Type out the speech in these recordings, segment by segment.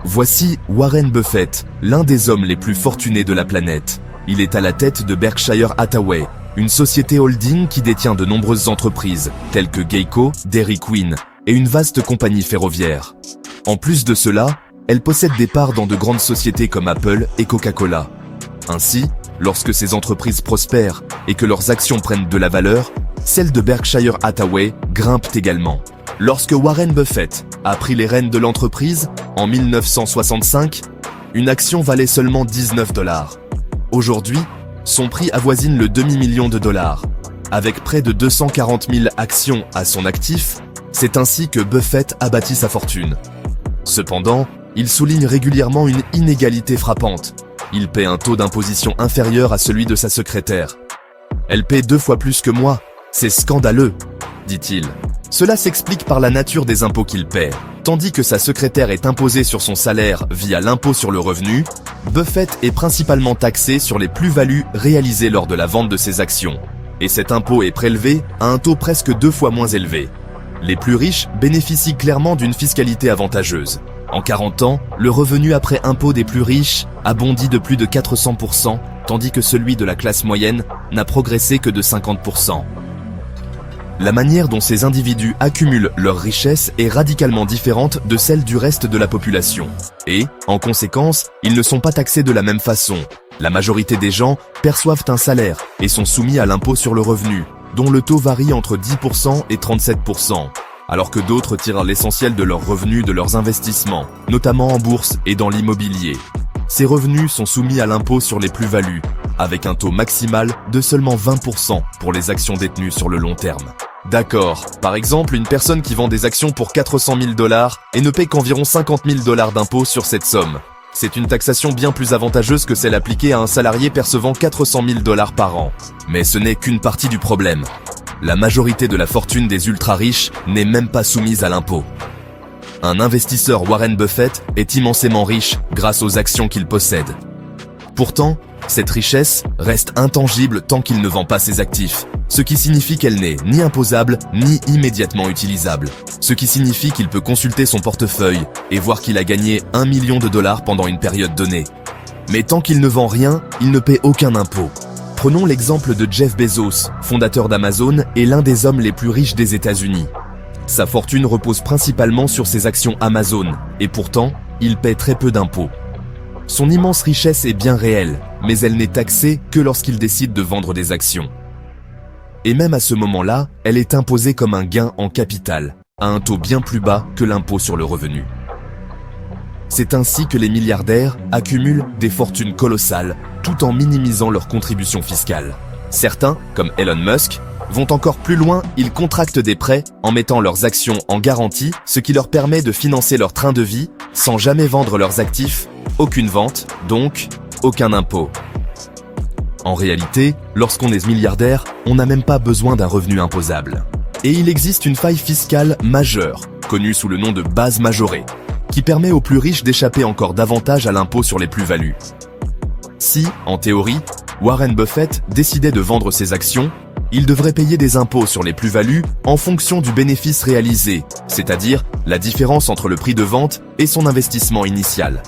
Voici Warren Buffett, l'un des hommes les plus fortunés de la planète. Il est à la tête de Berkshire Hathaway, une société holding qui détient de nombreuses entreprises, telles que Geico, Dairy Queen, et une vaste compagnie ferroviaire. En plus de cela, elle possède des parts dans de grandes sociétés comme Apple et Coca-Cola. Ainsi, lorsque ces entreprises prospèrent et que leurs actions prennent de la valeur, celles de Berkshire Hathaway grimpent également. Lorsque Warren Buffett a pris les rênes de l'entreprise, en 1965, une action valait seulement 19 $. Aujourd'hui, son prix avoisine le demi-million de dollars. Avec près de 240 000 actions à son actif, c'est ainsi que Buffett a bâti sa fortune. Cependant, il souligne régulièrement une inégalité frappante. Il paie un taux d'imposition inférieur à celui de sa secrétaire. « Elle paie 2 fois plus que moi, c'est scandaleux », dit-il. Cela s'explique par la nature des impôts qu'il paie. Tandis que sa secrétaire est imposée sur son salaire via l'impôt sur le revenu, Buffett est principalement taxé sur les plus-values réalisées lors de la vente de ses actions. Et cet impôt est prélevé à un taux presque 2 fois moins élevé. Les plus riches bénéficient clairement d'une fiscalité avantageuse. En 40 ans, le revenu après impôt des plus riches a bondi de plus de 400%, tandis que celui de la classe moyenne n'a progressé que de 50%. La manière dont ces individus accumulent leur richesse est radicalement différente de celle du reste de la population. Et, en conséquence, ils ne sont pas taxés de la même façon. La majorité des gens perçoivent un salaire et sont soumis à l'impôt sur le revenu, dont le taux varie entre 10% et 37%, alors que d'autres tirent l'essentiel de leurs revenus de leurs investissements, notamment en bourse et dans l'immobilier. Ces revenus sont soumis à l'impôt sur les plus-values, avec un taux maximal de seulement 20% pour les actions détenues sur le long terme. D'accord, par exemple une personne qui vend des actions pour 400 000 $ et ne paie qu'environ 50 000 $ d'impôt sur cette somme. C'est une taxation bien plus avantageuse que celle appliquée à un salarié percevant 400 000 $ par an. Mais ce n'est qu'une partie du problème. La majorité de la fortune des ultra-riches n'est même pas soumise à l'impôt. Un investisseur Warren Buffett est immensément riche grâce aux actions qu'il possède. Pourtant, cette richesse reste intangible tant qu'il ne vend pas ses actifs, ce qui signifie qu'elle n'est ni imposable ni immédiatement utilisable. Ce qui signifie qu'il peut consulter son portefeuille et voir qu'il a gagné 1 million de dollars pendant une période donnée. Mais tant qu'il ne vend rien, il ne paie aucun impôt. Prenons l'exemple de Jeff Bezos, fondateur d'Amazon et l'un des hommes les plus riches des États-Unis. Sa fortune repose principalement sur ses actions Amazon, et pourtant, il paie très peu d'impôts. Son immense richesse est bien réelle, mais elle n'est taxée que lorsqu'il décide de vendre des actions. Et même à ce moment-là, elle est imposée comme un gain en capital, à un taux bien plus bas que l'impôt sur le revenu. C'est ainsi que les milliardaires accumulent des fortunes colossales, tout en minimisant leurs contributions fiscales. Certains, comme Elon Musk, vont encore plus loin, ils contractent des prêts en mettant leurs actions en garantie, ce qui leur permet de financer leur train de vie sans jamais vendre leurs actifs, aucune vente, donc aucun impôt. En réalité, lorsqu'on est milliardaire, on n'a même pas besoin d'un revenu imposable. Et il existe une faille fiscale majeure, connue sous le nom de base majorée, qui permet aux plus riches d'échapper encore davantage à l'impôt sur les plus-values. Si, en théorie, Warren Buffett décidait de vendre ses actions, il devrait payer des impôts sur les plus-values en fonction du bénéfice réalisé, c'est-à-dire la différence entre le prix de vente et son investissement initial.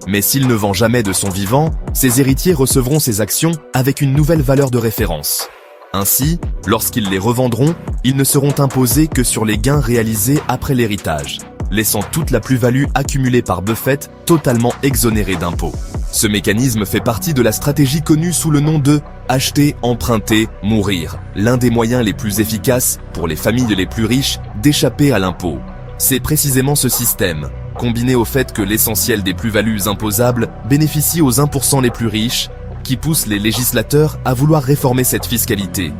Mais s'il ne vend jamais de son vivant, ses héritiers recevront ses actions avec une nouvelle valeur de référence. Ainsi, lorsqu'ils les revendront, ils ne seront imposés que sur les gains réalisés après l'héritage, laissant toute la plus-value accumulée par Buffett totalement exonérée d'impôts. Ce mécanisme fait partie de la stratégie connue sous le nom de « acheter, emprunter, mourir », l'un des moyens les plus efficaces pour les familles les plus riches d'échapper à l'impôt. C'est précisément ce système, combiné au fait que l'essentiel des plus-values imposables bénéficie aux 1% les plus riches, qui pousse les législateurs à vouloir réformer cette fiscalité.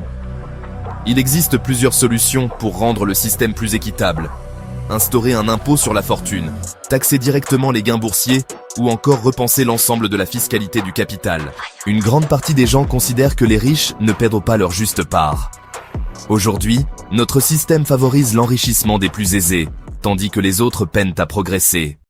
Il existe plusieurs solutions pour rendre le système plus équitable. Instaurer un impôt sur la fortune, taxer directement les gains boursiers ou encore repenser l'ensemble de la fiscalité du capital. Une grande partie des gens considèrent que les riches ne perdent pas leur juste part. Aujourd'hui, notre système favorise l'enrichissement des plus aisés, tandis que les autres peinent à progresser.